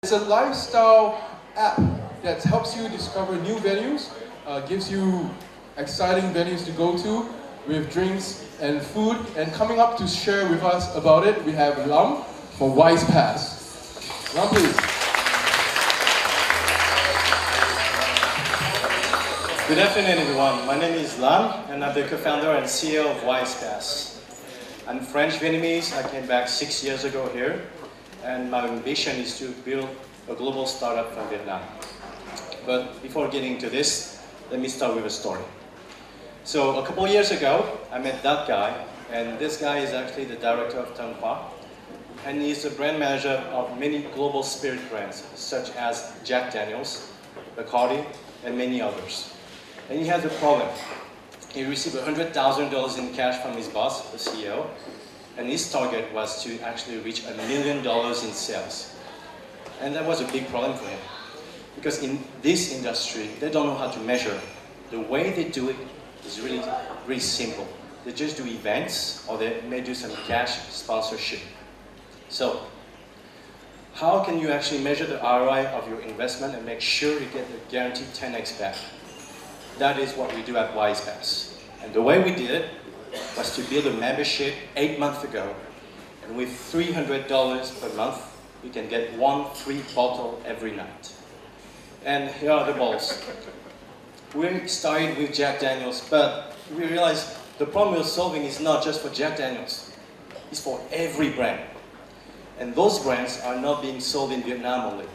It's a lifestyle app that helps you discover new venues, gives you exciting venues to go to with drinks and food. And coming up to share with us about it, we have Lam from Wisepass. Lam, please. Good afternoon, everyone. My name is Lam, and I'm the co-founder and CEO of Wisepass. I'm French-Vietnamese. I came back 6 years ago here, and my ambition is to build a global startup from Vietnam. But before getting to this, let me start with a story. So a couple of years ago, I met that guy, and this guy is actually the director of Tân Hoa, and he's the brand manager of many global spirit brands, such as Jack Daniels, Bacardi, and many others. And he has a problem. He received $100,000 in cash from his boss, the CEO, and his target was to actually reach $1 million in sales. And that was a big problem for him. Because in this industry, they don't know how to measure. The way they do it is really simple. They just do events, or they may do some cash sponsorship. So, how can you actually measure the ROI of your investment and make sure you get the guaranteed 10x back? That is what we do at Wisepass. And the way we did it was to build a membership 8 months ago. And with $300 per month, you can get 1 free bottle every night. And here are the bottles. We started with Jack Daniels, but we realized the problem we're solving is not just for Jack Daniels. It's for every brand. And those brands are not being sold in Vietnam only.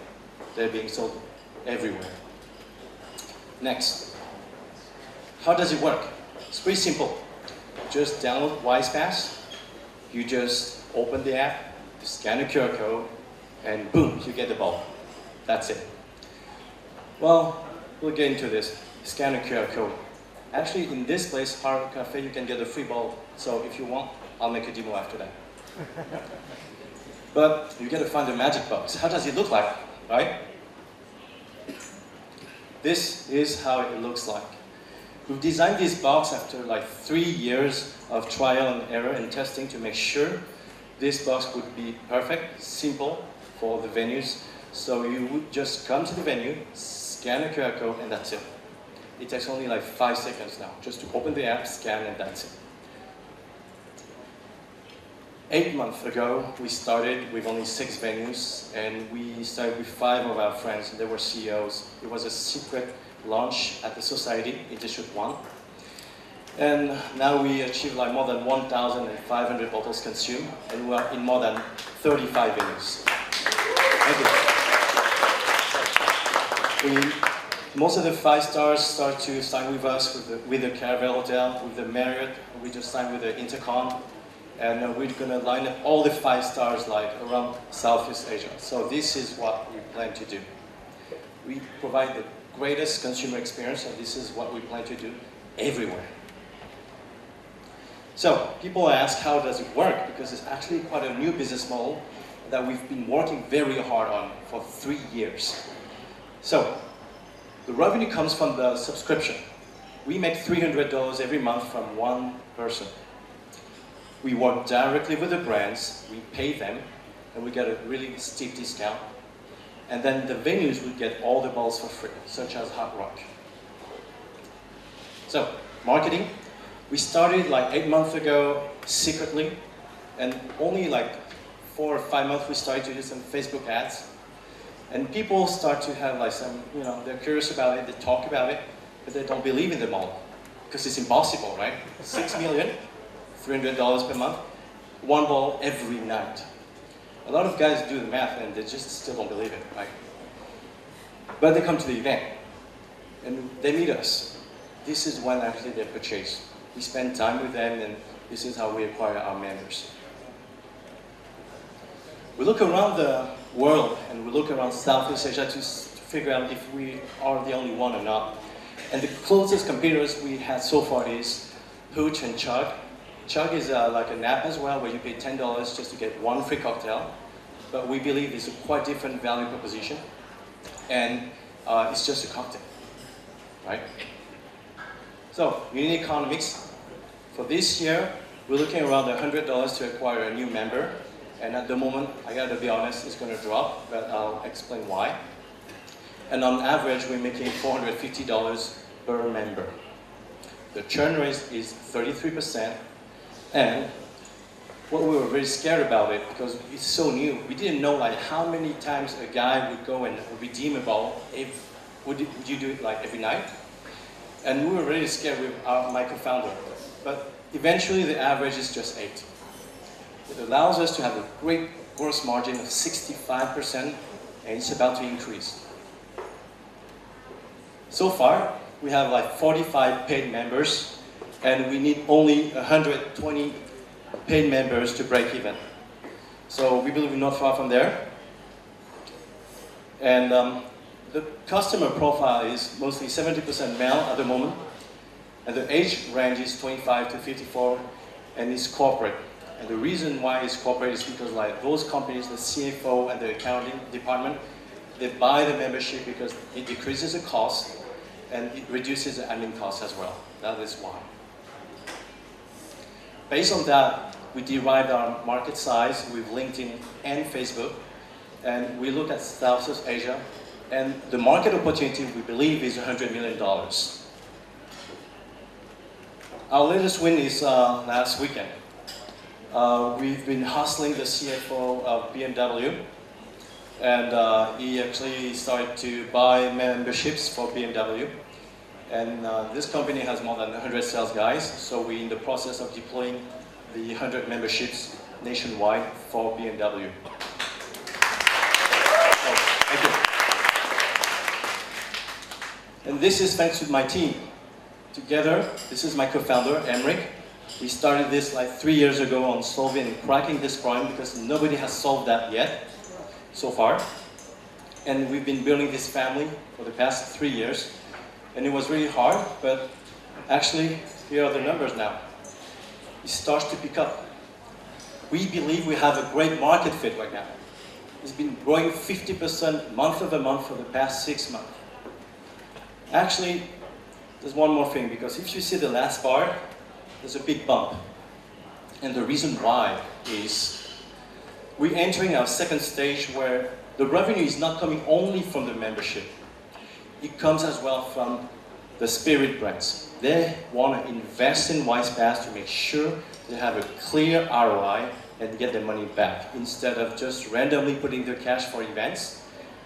They're being sold everywhere. Next. How does it work? It's pretty simple. Just download Wisepass. You just open the app, you scan a QR code, and boom, you get the bottle. That's it. Well, we'll get into this. Scan a QR code. Actually, in this place, Hard Cafe, you can get a free bottle. So if you want, I'll make a demo after that. But you gotta find the magic box. How does it look like, right? This is how it looks like. We've designed this box after like 3 years of trial and error and testing to make sure this box would be perfect, simple for the venues. So you would just come to the venue, scan a QR code, and that's it. It takes only like 5 seconds now, just to open the app, scan, and that's it. 8 months ago, we started with only 6 venues, and we started with 5 of our friends, and they were CEOs. It was a secret launch at the Society in District 1. And now we achieve like more than 1,500 bottles consumed, and we are in more than 35 venues. Thank you. Most of the 5 stars start to sign with us with the Caravel Hotel, with the Marriott. We just signed with the Intercon. And we're going to line up all the 5 stars like around Southeast Asia. So this is what we plan to do. We provide the greatest consumer experience, and this is what we plan to do everywhere. So people ask, how does it work? Because it's actually quite a new business model that we've been working very hard on for 3 years. So the revenue comes from the subscription. We make $300 every month from one person. We work directly with the brands, we pay them, and we get a really steep discount. And then the venues would get all the bottles for free, such as Hard Rock. So, marketing. We started like 8 months ago, secretly, and only like 4 or 5 months we started to do some Facebook ads. And people start to have like some, they're curious about it, they talk about it, but they don't believe in the model. Because it's impossible, right? 6 million, $300 per month, 1 bottle every night. A lot of guys do the math and they just still don't believe it, right? But they come to the event and they meet us. This is when actually they purchase. We spend time with them, and this is how we acquire our members. We look around the world and we look around Southeast Asia to figure out if we are the only one or not. And the closest competitors we had so far is Hooch and Chug. Chug is like an app as well, where you pay $10 just to get 1 free cocktail. But we believe it's a quite different value proposition. And it's just a cocktail, right? So, unit economics. For this year, we're looking around $100 to acquire a new member. And at the moment, I gotta be honest, it's gonna drop, but I'll explain why. And on average, we're making $450 per member. The churn rate is 33%, and what we were very scared about it, because it's so new, we didn't know like how many times a guy would go and redeem a ball. Would you do it like every night? And we were really scared with my co-founder. But eventually the average is just 8. It allows us to have a great gross margin of 65%, and it's about to increase. So far, we have like 45 paid members, and we need only 120 paid members to break even. So we believe we're not far from there. And the customer profile is mostly 70% male at the moment, and the age range is 25 to 54, and it's corporate. And the reason why it's corporate is because like those companies, the CFO and the accounting department, they buy the membership because it decreases the cost and it reduces the admin costs as well. That is why. Based on that, we derived our market size with LinkedIn and Facebook, and we look at Southeast Asia, and the market opportunity we believe is $100 million. Our latest win is last weekend. We've been hustling the CFO of BMW, and he actually started to buy memberships for BMW. And this company has more than 100 sales guys, so we're in the process of deploying the 100 memberships nationwide for BMW. Oh, thank you. And this is thanks to my team. Together, this is my co-founder, Emric. We started this like 3 years ago on solving and cracking this problem because nobody has solved that yet, so far. And we've been building this family for the past 3 years. And it was really hard, but actually, here are the numbers now. It starts to pick up. We believe we have a great market fit right now. It's been growing 50% month over month for the past 6 months. Actually, there's one more thing, because if you see the last bar, there's a big bump. And the reason why is we're entering our second stage where the revenue is not coming only from the membership. It comes as well from the spirit brands. They want to invest in Wisepass to make sure they have a clear ROI and get their money back, instead of just randomly putting their cash for events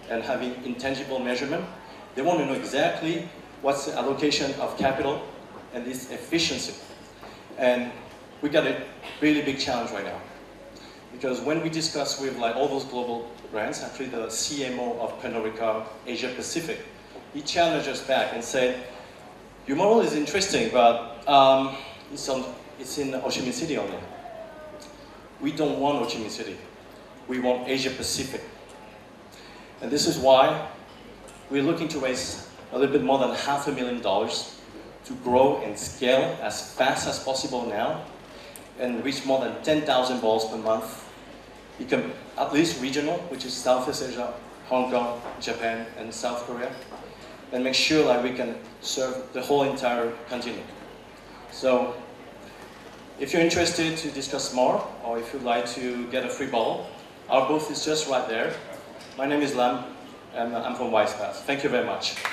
and having intangible measurement. They want to know exactly what's the allocation of capital and this efficiency. And we got a really big challenge right now. Because when we discuss with like all those global brands, actually the CMO of Pernod Ricard Asia Pacific, he challenged us back and said, your model is interesting, but it's in Ho Chi Minh City only. We don't want Ho Chi Minh City. We want Asia Pacific. And this is why we're looking to raise a little bit more than $500,000 to grow and scale as fast as possible now and reach more than 10,000 balls per month, become at least regional, which is Southeast Asia, Hong Kong, Japan, and South Korea, and make sure that we can serve the whole entire continent. So, if you're interested to discuss more, or if you'd like to get a free bottle, our booth is just right there. My name is Lam, and I'm from Wisepass. Thank you very much.